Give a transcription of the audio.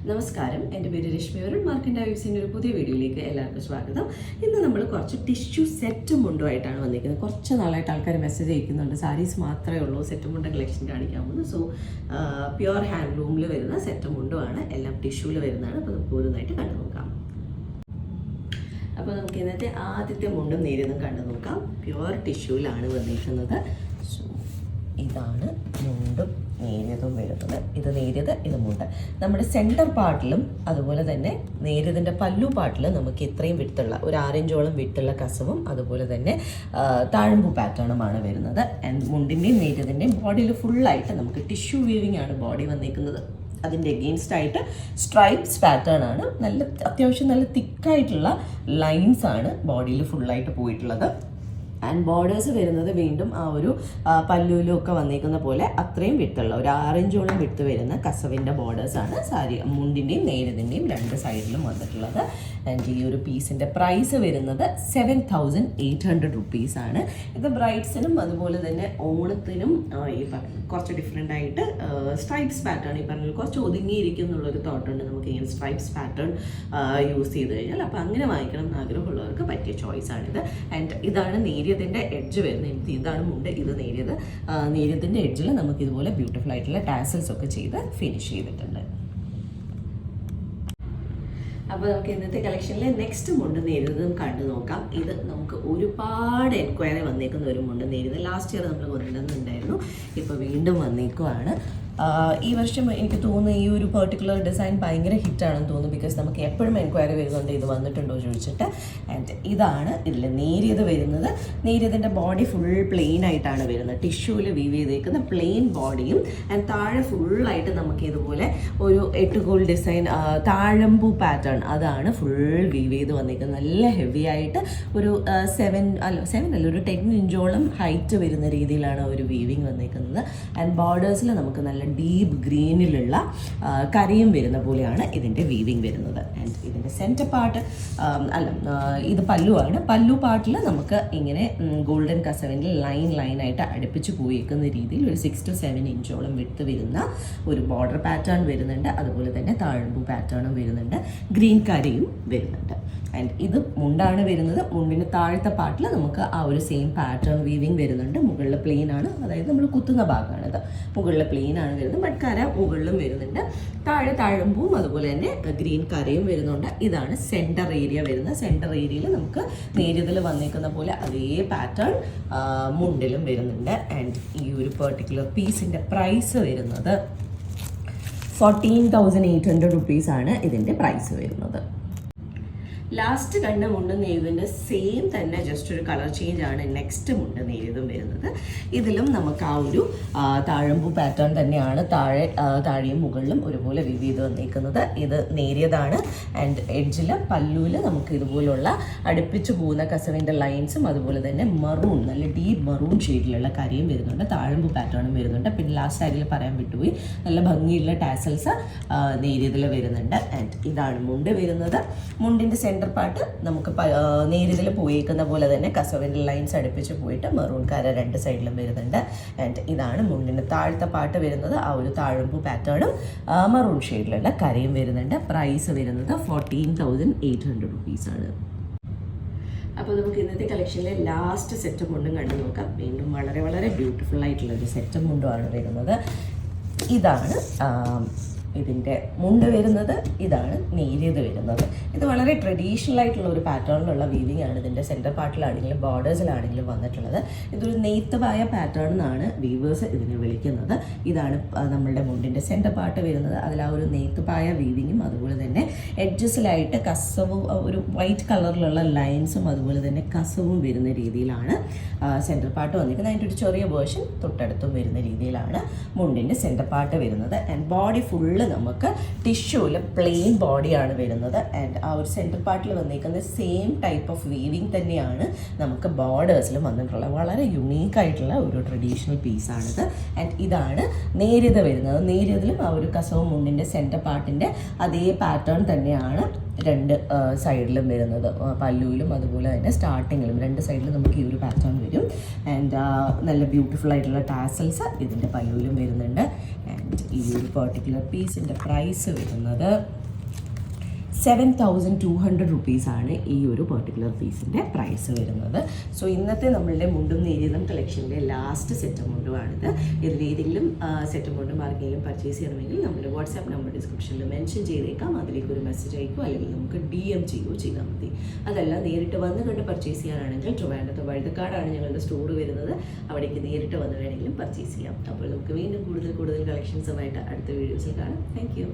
നമസ്കാരം, എൻ്റെ പേര് രശ്മി അരുൺ. മാർക്കൻ ഡൈവ്സിൻ്റെ ഒരു പുതിയ വീഡിയോയിലേക്ക് എല്ലാവർക്കും സ്വാഗതം. ഇന്ന് നമ്മൾ കുറച്ച് ടിഷ്യൂ സെറ്റ് മുണ്ടുമായിട്ടാണ് വന്നിരിക്കുന്നത്. കുറച്ച് നാളായിട്ട് ആൾക്കാർ മെസ്സേജ് അയക്കുന്നുണ്ട്, സാരീസ് മാത്രമേ ഉള്ളൂ സെറ്റ് മുണ്ട കളക്ഷൻ കാണിക്കാമെന്ന്. സോ പ്യുവർ ഹാൻഡ്ലൂമിൽ വരുന്ന സെറ്റ് മുണ്ടുമാണ്, എല്ലാം ടിഷ്യൂവിൽ വരുന്നതാണ്. അപ്പോൾ നമുക്ക് ഓരോന്നായിട്ട് കണ്ടു നോക്കാം. അപ്പോൾ നമുക്ക് ഇന്നത്തെ ആദ്യത്തെ മുണ്ടും നേരിയതും കണ്ടു നോക്കാം. പ്യുവർ ടിഷ്യൂവിലാണ് വന്നിരിക്കുന്നത്. സോ ഇതാണ് മുണ്ടും നേരിയതും വരുന്നത്. ഇത് നേരിയത്, ഇത് മുണ്ട്. നമ്മുടെ സെൻറ്റർ പാർട്ടിലും അതുപോലെ തന്നെ നേരിയതിൻ്റെ പല്ലു പാർട്ടിലും നമുക്ക് ഇത്രയും വിട്ടുള്ള ഒരു 6 ഇഞ്ചോളം വിട്ടുള്ള കസവും അതുപോലെ തന്നെ താഴമ്പൂ പാറ്റേണുമാണ് വരുന്നത്. ആൻഡ് മുണ്ടിൻ്റെയും നേരിയതിൻ്റെയും ബോഡിയിൽ ഫുള്ളായിട്ട് നമുക്ക് ടിഷ്യൂ വീവിങ് ആണ് ബോഡി വന്നിരിക്കുന്നത്. അതിൻ്റെ എഗെയിൻസ്റ്റ് ആയിട്ട് സ്ട്രൈപ്സ് പാറ്റേൺ ആണ്. അത്യാവശ്യം നല്ല തിക്കായിട്ടുള്ള ലൈൻസ് ആണ് ബോഡിയിൽ ഫുള്ളായിട്ട് പോയിട്ടുള്ളത്. ആൻഡ് ബോർഡേഴ്സ് വരുന്നത് വീണ്ടും ആ ഒരു പല്ലുവിലും ഒക്കെ വന്നിരിക്കുന്ന പോലെ അത്രയും വിട്ടുള്ള ഒരു 6 ഇഞ്ചോളം വിട്ട് വരുന്ന കസവിൻ്റെ ബോർഡേഴ്സാണ് സാരി മുണ്ടിൻ്റെയും നേരിയതിൻ്റെയും രണ്ട് സൈഡിലും വന്നിട്ടുള്ളത്. ആൻഡ് ഈ ഒരു പീസിൻ്റെ പ്രൈസ് വരുന്നത് 7,800 റുപ്പീസാണ്. ഇത് ബ്രൈഡ്സിനും അതുപോലെ തന്നെ ഓണത്തിനും ഈ കുറച്ച് ഡിഫറെൻ്റ് ആയിട്ട് സ്ട്രൈപ്സ് പാറ്റേൺ ഈ പറഞ്ഞാൽ കുറച്ച് ഒതുങ്ങിയിരിക്കുന്നുള്ളൊരു തോട്ടുണ്ട്. നമുക്ക് ഇങ്ങനെ സ്ട്രൈപ്സ് പാറ്റേൺ യൂസ് ചെയ്ത് കഴിഞ്ഞാൽ അപ്പോൾ അങ്ങനെ വാങ്ങിക്കണം എന്ന് ആഗ്രഹമുള്ളവർക്ക് പറ്റിയ ചോയ്സാണിത്. ആൻഡ് ഇതാണ് നേരിയതിൻ്റെ എഡ്ജ് വരുന്നത്. ഇതാണ് മുണ്ട്, ഇത് നേരിയത്. നേരിയതിൻ്റെ എഡ്ജിൽ നമുക്ക് ഇതുപോലെ ബ്യൂട്ടിഫുൾ ആയിട്ടുള്ള ടാസൽസ് ഒക്കെ ചെയ്ത് ഫിനിഷ് ചെയ്തിട്ടുണ്ട്. അപ്പോൾ നമുക്ക് ഇന്നത്തെ കളക്ഷനിലെ നെക്സ്റ്റ് മുണ്ട് നേരിയതും കണ്ടു നോക്കാം. ഇത് നമുക്ക് ഒരുപാട് എൻക്വയറി വന്നേക്കുന്ന ഒരു മുണ്ട് നേരിയത്. ലാസ്റ്റ് ഇയർ നമ്മൾ കൊണ്ടുവന്നിട്ടുണ്ടായിരുന്നു, ഇപ്പോൾ വീണ്ടും വന്നേക്കുവാണ്. ഈ വർഷം എനിക്ക് തോന്നുന്നു ഈ ഒരു പെർട്ടിക്കുലർ ഡിസൈൻ ഭയങ്കര ഹിറ്റാണെന്ന് തോന്നുന്നു. ബിക്കോസ് നമുക്ക് എപ്പോഴും എൻക്വയറി വരുന്നുണ്ട് ഇത് വന്നിട്ടുണ്ടോ ചോദിച്ചിട്ട്. ആൻഡ് ഇതാണ് ഇതിൽ നേരിയത് വരുന്നത്. നേരിയതിൻ്റെ ബോഡി ഫുൾ പ്ലെയിൻ ആയിട്ടാണ് വരുന്നത്. ടിഷ്യൂവിൽ വീവ് ചെയ്തേക്കുന്ന പ്ലെയിൻ ബോഡിയും ആൻഡ് താഴെ ഫുള്ളായിട്ട് നമുക്ക് ഇതുപോലെ ഒരു 8 ഗോൾഡ് ഡിസൈൻ താഴമ്പൂ പാറ്റേൺ അതാണ് ഫുൾ വീവ് ചെയ്ത് വന്നിരിക്കുന്നത്. നല്ല ഹെവി ആയിട്ട് ഒരു 7 അല്ല ഒരു 10 ഇഞ്ചോളം ഹൈറ്റ് വരുന്ന രീതിയിലാണ് ഒരു വീവിങ് വന്നിരിക്കുന്നത്. ആൻഡ് ബോർഡേഴ്സിൽ നമുക്ക് നല്ല ഡീപ്പ് ഗ്രീനിലുള്ള കരയും വരുന്ന പോലെയാണ് ഇതിൻ്റെ വീവിങ് വരുന്നത്. ആൻഡ് ഇതിൻ്റെ സെൻറ്റർ പാർട്ട് ഇത് പല്ലുവാണ്. പല്ലു പാർട്ടിൽ നമുക്ക് ഇങ്ങനെ ഗോൾഡൻ കസവിൻ്റെ ലൈനായിട്ട് അടുപ്പിച്ച് പോയേക്കുന്ന രീതിയിൽ ഒരു 6 to 7 ഇഞ്ചോളം വിട്ട് വരുന്ന ഒരു ബോർഡർ പാറ്റേൺ വരുന്നുണ്ട്. അതുപോലെ തന്നെ താഴമ്പൂ പാറ്റേണും വരുന്നുണ്ട്, ഗ്രീൻ കരയും വരുന്നുണ്ട്. ആൻഡ് ഇത് മുണ്ടാണ് വരുന്നത്. മുണ്ടിൻ്റെ താഴത്തെ പാർട്ടിൽ നമുക്ക് ആ ഒരു സെയിം പാറ്റേൺ വീവിങ് വരുന്നുണ്ട്. മുകളിൽ പ്ലെയിൻ ആണ്, അതായത് നമ്മൾ കുത്തുന്ന ഭാഗമാണിത്. മുകളിൽ പ്ലെയിൻ ആണ് വരുന്നത്, ബട്ട് കര മുകളിലും വരുന്നുണ്ട്. താഴമ്പൂവും അതുപോലെ തന്നെ ഗ്രീൻ കരയും വരുന്നുണ്ട്. ഇതാണ് സെൻറ്റർ ഏരിയ വരുന്നത്. സെൻറ്റർ ഏരിയയിൽ നമുക്ക് നേരിയതിൽ വന്നേക്കുന്ന പോലെ അതേ പാറ്റേൺ മുണ്ടിലും വരുന്നുണ്ട്. ആൻഡ് ഈ ഒരു പെർട്ടിക്കുലർ പീസിൻ്റെ പ്രൈസ് വരുന്നത് 14,800 റുപ്പീസാണ് ഇതിൻ്റെ പ്രൈസ് വരുന്നത്. ലാസ്റ്റ് കണ്ട മുണ്ട് നേരിയതിൻ്റെ സെയിം തന്നെ, ജസ്റ്റ് ഒരു കളർ ചേഞ്ച് ആണ് നെക്സ്റ്റ് മുണ്ട് നേരിയതും വരുന്നത്. ഇതിലും നമുക്ക് ആ ഒരു താഴമ്പൂ പാറ്റേൺ തന്നെയാണ് താഴെയും മുകളിലും ഒരുപോലെ വിവ് ചെയ്ത് വന്നിരിക്കുന്നത്. ഇത് നേരിയതാണ്. ആൻഡ് എഡ്ജിൽ പല്ലുവിൽ നമുക്ക് ഇതുപോലുള്ള അടുപ്പിച്ച് പോകുന്ന കസവിൻ്റെ ലൈൻസും അതുപോലെ തന്നെ മറൂൺ, നല്ല ഡീപ്പ് മറൂൺ ഷെയ്ഡിലുള്ള കരയും വരുന്നുണ്ട്. താഴമ്പൂ പാറ്റേണും വരുന്നുണ്ട്. പിന്നെ ലാസ്റ്റ് സാരിയിൽ പറയാൻ വിട്ടുപോയി, നല്ല ഭംഗിയുള്ള ടാസൽസ് നേരിയതിൽ വരുന്നുണ്ട്. ആൻഡ് ഇതാണ് മുണ്ട് വരുന്നത്. മുണ്ടിൻ്റെ സെൻറ്റർ പാർട്ട് നമുക്ക് നേരിയതിൽ പോയേക്കുന്ന പോലെ തന്നെ കസവിൻ്റെ ലൈൻസ് അടുപ്പിച്ച് പോയിട്ട് മെറൂൺ കര രണ്ട് സൈഡിലും വരുന്നുണ്ട്. ആൻഡ് ഇതാണ് മുണ്ടിൻ്റെ താഴത്തെ പാർട്ട് വരുന്നത്. ആ ഒരു താഴമ്പൂ പാറ്റേണും മെറൂൺ ഷെയ്ഡിലുള്ള കരയും വരുന്നുണ്ട്. പ്രൈസ് വരുന്നത് 14,800 റുപ്പീസാണ്. അപ്പോൾ നമുക്ക് ഇന്നത്തെ കളക്ഷനിലെ ലാസ്റ്റ് സെറ്റ് മുണ്ടും കണ്ടു നോക്കാം. വീണ്ടും വളരെ വളരെ ബ്യൂട്ടിഫുൾ ആയിട്ടുള്ളൊരു സെറ്റ് മുണ്ടുമാണ് വരുന്നത്. ഇതാണ് ഇതിൻ്റെ മുണ്ട് വരുന്നത്. ഇതാണ് നേരിയത് വരുന്നത്. ഇത് വളരെ ട്രഡീഷണൽ ആയിട്ടുള്ള ഒരു പാറ്റേണിലുള്ള വീവിങ് ആണ്. ഇതിൻ്റെ സെൻറ്റർ പാർട്ടിലാണെങ്കിലും ബോർഡേഴ്സിലാണെങ്കിലും വന്നിട്ടുള്ളത്. ഇതൊരു നെയ്ത്തവായ പാറ്റേൺ എന്നാണ് വീവേഴ്സ് ഇതിനെ വിളിക്കുന്നത്. ഇതാണ് നമ്മളുടെ മുണ്ടിൻ്റെ സെൻറ്റർ പാർട്ട് വരുന്നത്. അതിൽ ആ ഒരു നെയ്ത്തവായ വീവിങ്ങും അതുപോലെ തന്നെ എഡ്ജസിലായിട്ട് കസവും ഒരു വൈറ്റ് കളറിലുള്ള ലൈൻസും അതുപോലെ തന്നെ കസവും വരുന്ന രീതിയിലാണ് സെൻറ്റർ പാർട്ട് വന്നിരിക്കുന്നത്. അതിൻ്റെ ഒരു ചെറിയ വേർഷൻ തൊട്ടടുത്തും വരുന്ന രീതിയിലാണ് മുണ്ടിൻ്റെ സെൻറ്റർ പാർട്ട് വരുന്നത്. ആൻഡ് ബോഡി ഫുള്ള് നമുക്ക് ടിഷ്യൂവിൽ പ്ലെയിൻ ബോഡിയാണ് വരുന്നത്. ആൻഡ് ആ ഒരു സെൻറ്റർ പാർട്ടിൽ വന്നിരിക്കുന്ന സെയിം ടൈപ്പ് ഓഫ് വീവിങ് തന്നെയാണ് നമുക്ക് ബോർഡേഴ്സിലും വന്നിട്ടുള്ളത്. വളരെ യുണീക്കായിട്ടുള്ള ഒരു ട്രഡീഷണൽ പീസാണിത്. ആൻഡ് ഇതാണ് നേരിയത് വരുന്നത്. നേരിയതിലും ആ ഒരു കസവും മുണ്ടിൻ്റെ സെൻറ്റർ പാർട്ടിൻ്റെ അതേ പാറ്റേൺ തന്നെയാണ് രണ്ട് സൈഡിലും വരുന്നത്, പല്ലുവിലും അതുപോലെ തന്നെ സ്റ്റാർട്ടിങ്ങിലും രണ്ട് സൈഡിലും നമുക്ക് ഈ ഒരു പാറ്റേൺ വരും. ആൻഡ് നല്ല ബ്യൂട്ടിഫുൾ ആയിട്ടുള്ള ടാസൽസ് ഇതിൻ്റെ പല്ലുവിലും വരുന്നുണ്ട്. ആൻഡ് ഈ ഒരു പെർട്ടിക്കുലർ പീസിൻ്റെ പ്രൈസ് വരുന്നത് 7,200 റുപ്പീസാണ് ഈ ഒരു പെർട്ടിക്കുലർ പീസിൻ്റെ പ്രൈസ് വരുന്നത്. സോ ഇന്നത്തെ നമ്മളുടെ മുണ്ടും നേരിയതും കളക്ഷൻ്റെ ലാസ്റ്റ് സെറ്റ് മുണ്ടുമാണിത്. ഇതിലേതെങ്കിലും സെറ്റ് മുണ്ടും ആർക്കെങ്കിലും പർച്ചേസ് ചെയ്യണമെങ്കിൽ നമ്മുടെ വാട്സാപ്പ് നമ്പർ ഡിസ്ക്രിപ്ഷനിൽ മെൻഷൻ ചെയ്തേക്കാം. അതിലേക്ക് ഒരു മെസ്സേജ് അയക്കുകയോ അല്ലെങ്കിൽ നമുക്ക് DM ചെയ്യുകയോ ചെയ്താൽ മതി. അതല്ല നേരിട്ട് വന്ന് കണ്ട് പർച്ചേസ് ചെയ്യാനാണെങ്കിൽ ട്രിവാൻഡ്രത്ത് വഴുതക്കാടാണ് ഞങ്ങളുടെ സ്റ്റോർ വരുന്നത്. അവിടേക്ക് നേരിട്ട് വന്ന് വേണമെങ്കിലും പർച്ചേസ് ചെയ്യാം. അപ്പോൾ നമുക്ക് വീണ്ടും കൂടുതൽ കളക്ഷൻസുമായിട്ട് അടുത്ത വീഡിയോസിൽ കാണാം. Thank you.